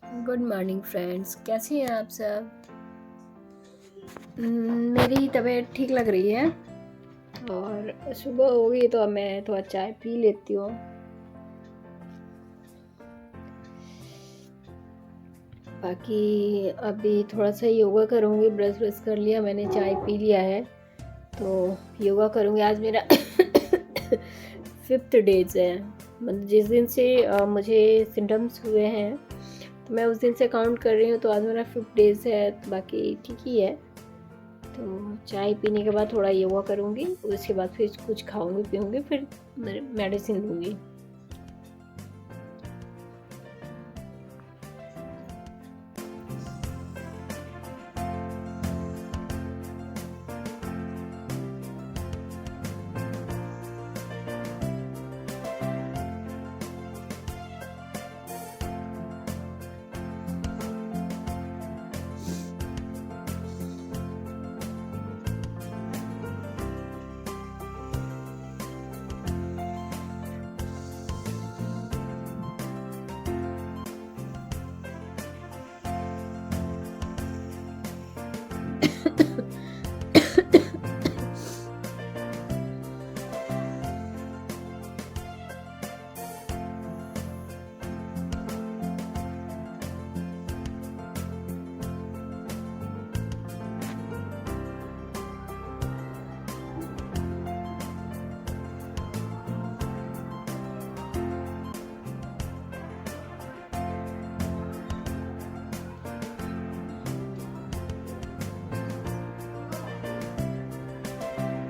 Good morning friends, कैसे हैं आप सब। मेरी तबीयत ठीक लग रही है और सुबह हो गई तो अब मैं थोड़ा चाय पी लेती हूँ। बाकी अभी थोड़ा सा योगा करूँगी। ब्रश ब्रश कर लिया मैंने, चाय पी लिया है तो योगा करूँगी। आज मेरा 5th डेज है, मतलब जिस दिन से मुझे सिम्टम्स हुए हैं तो मैं उस दिन से काउंट कर रही हूँ। तो आज मेरा 5th डेज है, बाकी ठीक ही है। तो चाय पीने के बाद थोड़ा योगा करूँगी, उसके बाद फिर कुछ खाऊंगी पीऊँगी, फिर मेडिसिन लूँगी।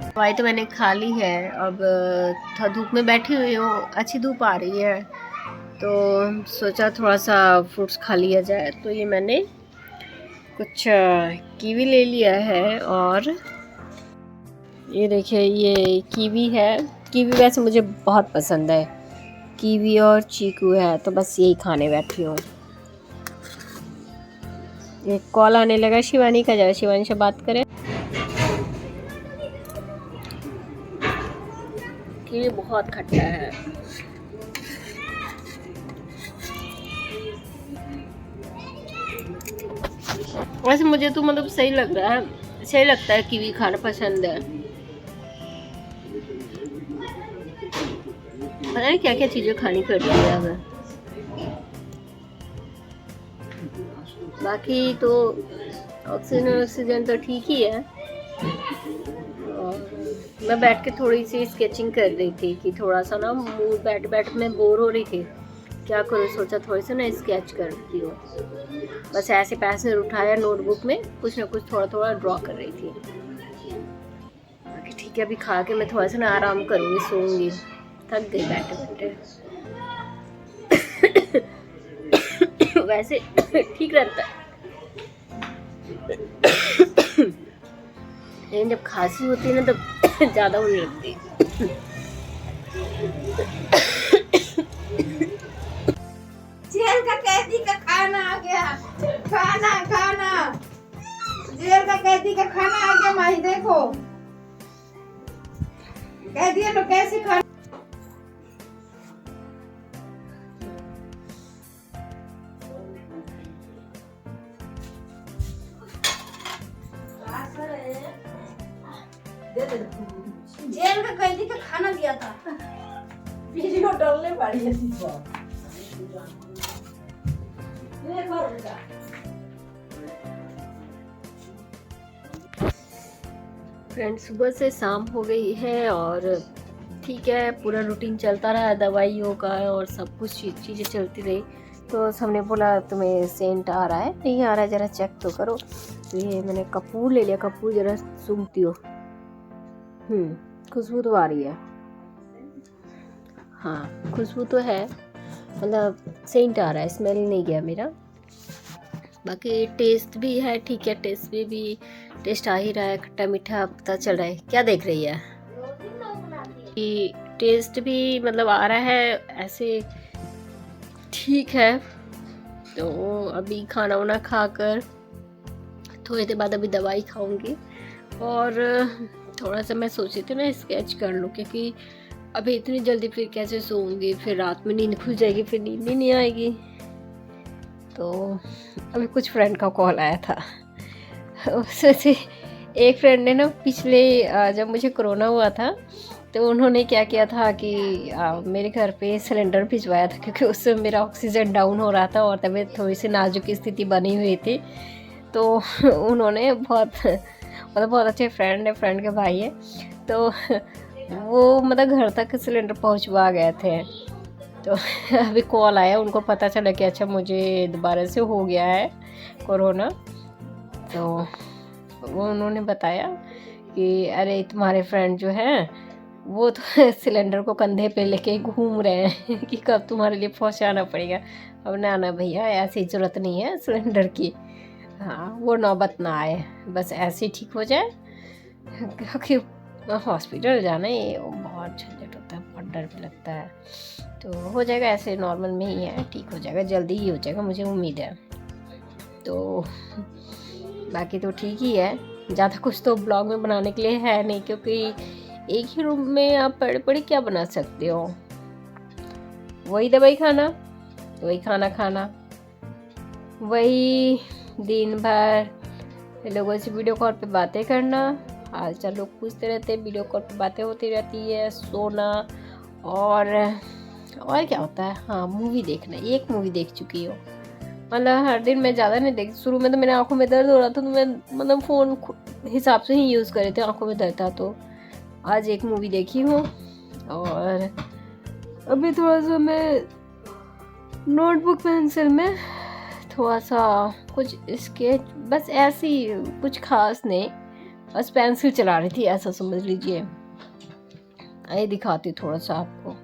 दवाई तो मैंने खा ली है। अब थोड़ा धूप में बैठी हुई हूँ, अच्छी धूप आ रही है तो सोचा थोड़ा सा फ्रूट्स खा लिया जाए। तो ये मैंने कुछ कीवी ले लिया है और ये देखिए ये कीवी है। कीवी वैसे मुझे बहुत पसंद है, कीवी और चीकू है, तो बस यही खाने बैठी हूँ। एक कॉल आने लगा शिवानी का, जरा शिवानी से बात करें। कीवी बहुत खट्टा है। वैसे मुझे तो मतलब सही लग रहा है, सही लगता है, कीवी खाना पसंद है। पता नहीं क्या क्या चीज़ें खानी पड़ती है हमें। बाकी तो ऑक्सीजन तो ठीक ही है। और मैं बैठ के थोड़ी सी स्केचिंग कर रही थी कि थोड़ा सा ना मूड बैठ बैठ में बोर हो रही थी, क्या करूँ, सोचा थोड़ी सा ना स्केच करती हूँ। बस ऐसे पैसे उठाया, नोटबुक में कुछ ना कुछ थोड़ा थोड़ा ड्रॉ कर रही थी। बाकी ठीक है, अभी खा के मैं थोड़ा सा ना आराम करूँगी, सोऊंगी, थक गई बैठे बैठे। वैसे ठीक रहता है लेकिन जब खांसी होती है ना तब ज़्यादा होने लगती है। जेल का कैदी का खाना आ गया। खाना खाना जेल का कैदी का खाना आ गया। माही देखो, कैदी है तो कैसे खाना। जेल का कैदी का खाना दिया था। वीडियो डालने पड़ी है फ्रेंड, सुबह से शाम हो गई है और ठीक है, पूरा रूटीन चलता रहा, दवाइयों का और सब कुछ चीज़ें चलती रही। तो सबने बोला तुम्हें सेंट आ रहा है, नहीं आ रहा है, ज़रा चेक तो करो। तो ये मैंने कपूर ले लिया, कपूर ज़रा सूंघती हो। खुशबू तो आ रही है, हाँ खुशबू तो है, मतलब सेंट आ रहा है, स्मेल नहीं गया मेरा। बाकी टेस्ट भी है ठीक है, टेस्ट आ ही रहा है, खट्टा मीठा पता चल रहा है। क्या देख रही है कि टेस्ट भी मतलब आ रहा है ऐसे, ठीक है। तो अभी खाना वाना खाकर थोड़ी देर बाद अभी दवाई खाऊंगी और थोड़ा सा मैं सोची थी ना स्केच कर लूँ, क्योंकि अभी इतनी जल्दी फिर कैसे सोऊंगी, फिर रात में नींद खुल जाएगी, फिर नींद ही नहीं आएगी। तो अभी कुछ फ्रेंड का कॉल आया था, उसमें से एक फ्रेंड ने ना पिछले जब मुझे कोरोना हुआ था तो उन्होंने क्या किया था कि मेरे घर पे सिलेंडर भिजवाया था, क्योंकि उससे मेरा ऑक्सीजन डाउन हो रहा था और तबीयत थोड़ी सी नाजुक स्थिति बनी हुई थी। तो उन्होंने बहुत अच्छे फ्रेंड है, फ्रेंड के भाई है, तो वो मतलब घर तक सिलेंडर पहुंचवा गए थे। तो अभी कॉल आया, उनको पता चला कि अच्छा मुझे दोबारा से हो गया है कोरोना। तो वो उन्होंने बताया कि अरे तुम्हारे फ्रेंड जो हैं वो तो सिलेंडर को कंधे पे लेके घूम रहे हैं कि कब तुम्हारे लिए पहुंचाना पड़ेगा। अब ना भैया, ऐसी ज़रूरत नहीं है सिलेंडर की, हाँ वो नौबत ना आए, बस ऐसे ही ठीक हो जाए, क्योंकि हॉस्पिटल जाना ये बहुत झंझट होता है, बहुत डर भी लगता है। तो हो जाएगा, ऐसे नॉर्मल में ही है, ठीक हो जाएगा, जल्दी ही हो जाएगा, मुझे उम्मीद है। तो बाकी तो ठीक ही है, ज़्यादा कुछ तो ब्लॉग में बनाने के लिए है नहीं, क्योंकि एक ही रूम में आप पड़े पड़े क्या बना सकते हो, वही दवाई खाना, वही खाना खाना, वही दिन भर लोगों से वीडियो कॉल पे बातें करना, हाल चाल लोग पूछते रहते हैं, वीडियो कॉल पे बातें होती रहती है, सोना और क्या होता है, हाँ मूवी देखना। एक मूवी देख चुकी हो, मतलब हर दिन मैं ज़्यादा नहीं देखती। शुरू में तो मेरे आंखों में दर्द हो रहा था, तो मैं मतलब फ़ोन हिसाब से ही यूज़ कर रहे थे, आंखों में दर्द था, तो आज एक मूवी देखी हूँ। और अभी थोड़ा सा मैं नोटबुक पेंसिल में थोड़ा सा कुछ स्केच, बस ऐसी कुछ खास नहीं, बस पेंसिल चला रही थी, ऐसा समझ लीजिए। आइए दिखाती हूँ थोड़ा सा आपको।